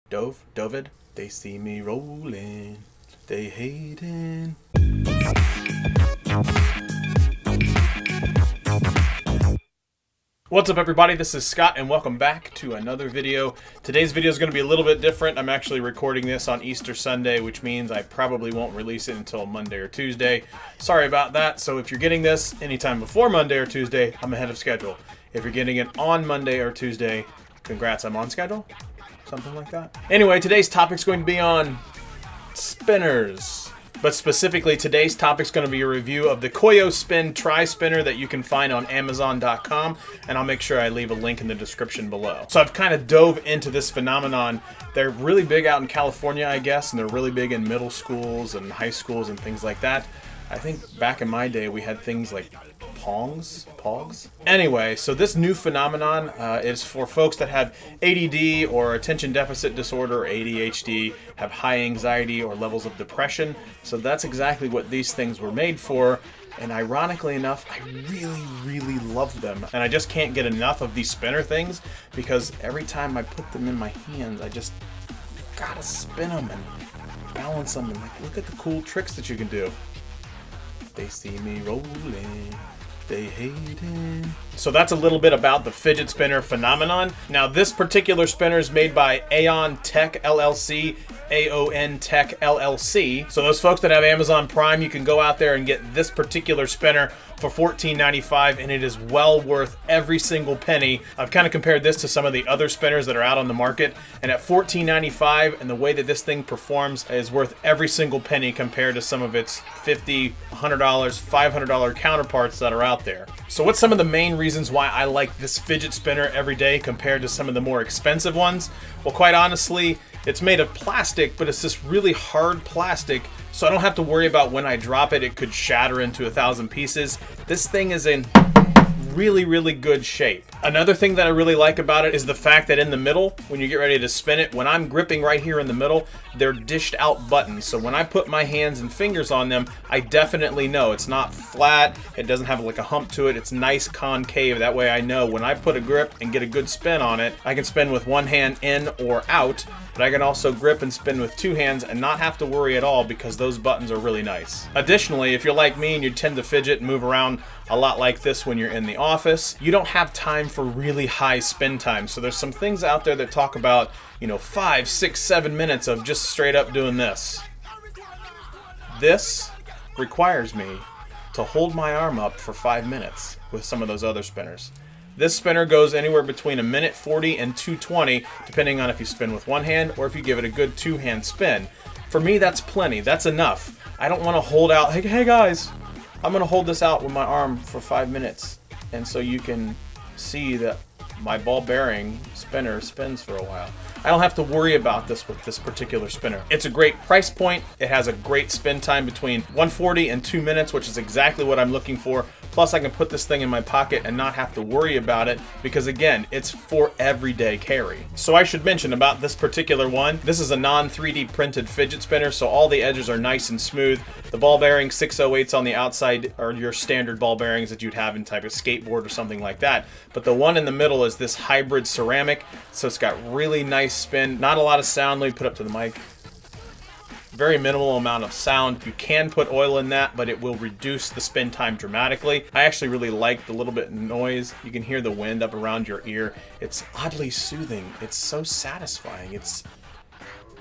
Dovid, they see me rolling, they hating. What's up, everybody? This is Scott, and welcome back to another video. Today's video is going to be a little bit different. I'm actually recording this on Easter Sunday, which means I probably won't release it until Monday or Tuesday. Sorry about that. So if you're getting this anytime before Monday or Tuesday, I'm ahead of schedule. If you're getting it on Monday or Tuesday, congrats, I'm on schedule. Something like that. Anyway, today's topic is going to be on spinners. But specifically, today's topic is going to be a review of the KoyoSpin Tri-Spinner that you can find on Amazon.com, and I'll make sure I leave a link in the description below. So I've kind of dove into this phenomenon. They're really big out in California, I guess, and they're really big in middle schools and high schools and things like that. I think back in my day, we had things like Pogs? Anyway, so this new phenomenon is for folks that have ADD or attention deficit disorder or ADHD, have high anxiety or levels of depression. So that's exactly what these things were made for. And ironically enough, I really love them. And I just can't get enough of these spinner things because every time I put them in my hands, I just gotta spin them and balance them and like, look at the cool tricks that you can do. They see me rolling, they hating. So that's a little bit about the fidget spinner phenomenon. Now this particular spinner is made by Aon Tech LLC, Aon Tech LLC. So those folks that have Amazon Prime, you can go out there and get this particular spinner for $14.95, and it is well worth every single penny. I've kind of compared this to some of the other spinners that are out on the market, and at $14.95, and the way that this thing performs is worth every single penny compared to some of its $50, $100, $500 counterparts that are out there. So what's some of the main reasons why I like this fidget spinner every day compared to some of the more expensive ones? Well, quite honestly, it's made of plastic, but it's this really hard plastic, so I don't have to worry about when I drop it, it could shatter into 1,000 pieces. This thing is in really good shape. Another thing that I really like about it is the fact that in the middle, when you get ready to spin it, when I'm gripping right here in the middle, they're dished out buttons. So when I put my hands and fingers on them, I definitely know it's not flat. It doesn't have like a hump to it. It's nice concave. That way I know when I put a grip and get a good spin on it, I can spin with one hand in or out, but I can also grip and spin with two hands and not have to worry at all because those buttons are really nice. Additionally, if you're like me and you tend to fidget and move around a lot like this when you're in the office, you don't have time for really high spin time. So there's some things out there that talk about, 5, 6, 7 minutes of just straight up doing this. This requires me to hold my arm up for 5 minutes with some of those other spinners. This spinner goes anywhere between 1:40 and 2:20, depending on if you spin with one hand or if you give it a good two-hand spin. For me, that's plenty. That's enough. I don't want to hold out, hey guys, I'm going to hold this out with my arm for 5 minutes, and so you can see that my ball bearing spinner spins for a while. I don't have to worry about this with this particular spinner. It's a great price point. It has a great spin time between 1:40 and 2 minutes, which is exactly what I'm looking for. Plus, I can put this thing in my pocket and not have to worry about it because, again, it's for everyday carry. So I should mention about this particular one, this is a non-3D printed fidget spinner, so all the edges are nice and smooth. The ball bearing 608s on the outside are your standard ball bearings that you'd have in type of skateboard or something like that. But the one in the middle is this hybrid ceramic, so it's got really nice spin. Not a lot of sound. Let me put up to the mic. Very minimal amount of sound. You can put oil in that, but it will reduce the spin time dramatically. I actually really like the little bit of noise. You can hear the wind up around your ear. It's oddly soothing. It's so satisfying. It's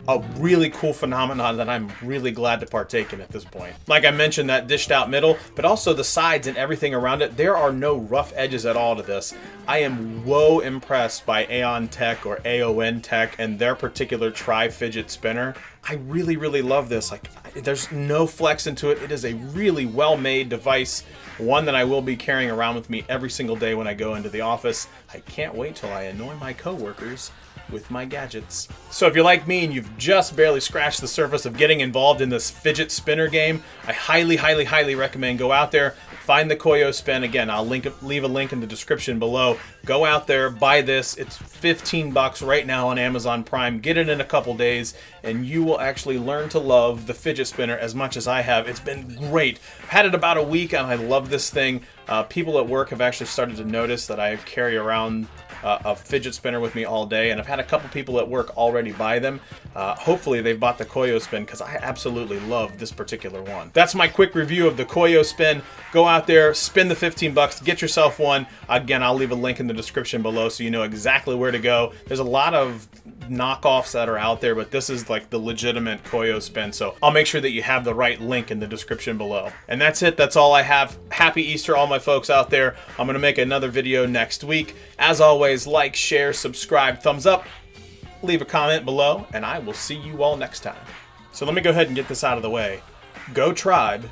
a really cool phenomenon that I'm really glad to partake in at this point. Like I mentioned, that dished out middle, but also the sides and everything around it, there are no rough edges at all to this. I am whoa impressed by Aon Tech or Aon Tech and their particular tri-fidget spinner. I really love this. Like, there's no flex into it. It is a really well-made device, one that I will be carrying around with me every single day when I go into the office. I can't wait till I annoy my coworkers with my gadgets. So if you're like me and you've just barely scratched the surface of getting involved in this fidget spinner game, I highly recommend go out there, find the KoyoSpin. Again, I'll leave a link in the description below. Go out there, buy this. It's $15 right now on Amazon Prime. Get it in a couple days, and you will actually learn to love the fidget spinner as much as I have. It's been great. I've had it about a week, and I love this thing. People at work have actually started to notice that I carry around a fidget spinner with me all day, and I've had a couple people at work already buy them. Hopefully they've bought the KoyoSpin, because I absolutely love this particular one. That's my quick review of the KoyoSpin. Go out there, spend the 15 bucks, get yourself one. Again, I'll leave a link in the description below so you know exactly where to go. There's a lot of knockoffs that are out there, but this is like the legitimate KoyoSpin, so I'll make sure that you have the right link in the description below. And that's it. That's all I have. Happy Easter, all my folks out there. I'm going to make another video next week. As always, like, share, subscribe, thumbs up, leave a comment below, and I will see you all next time. So let me go ahead and get this out of the way. Go Tribe,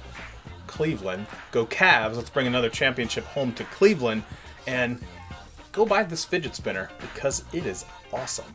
Cleveland. Go Cavs. Let's bring another championship home to Cleveland. And go buy this fidget spinner, because it is awesome.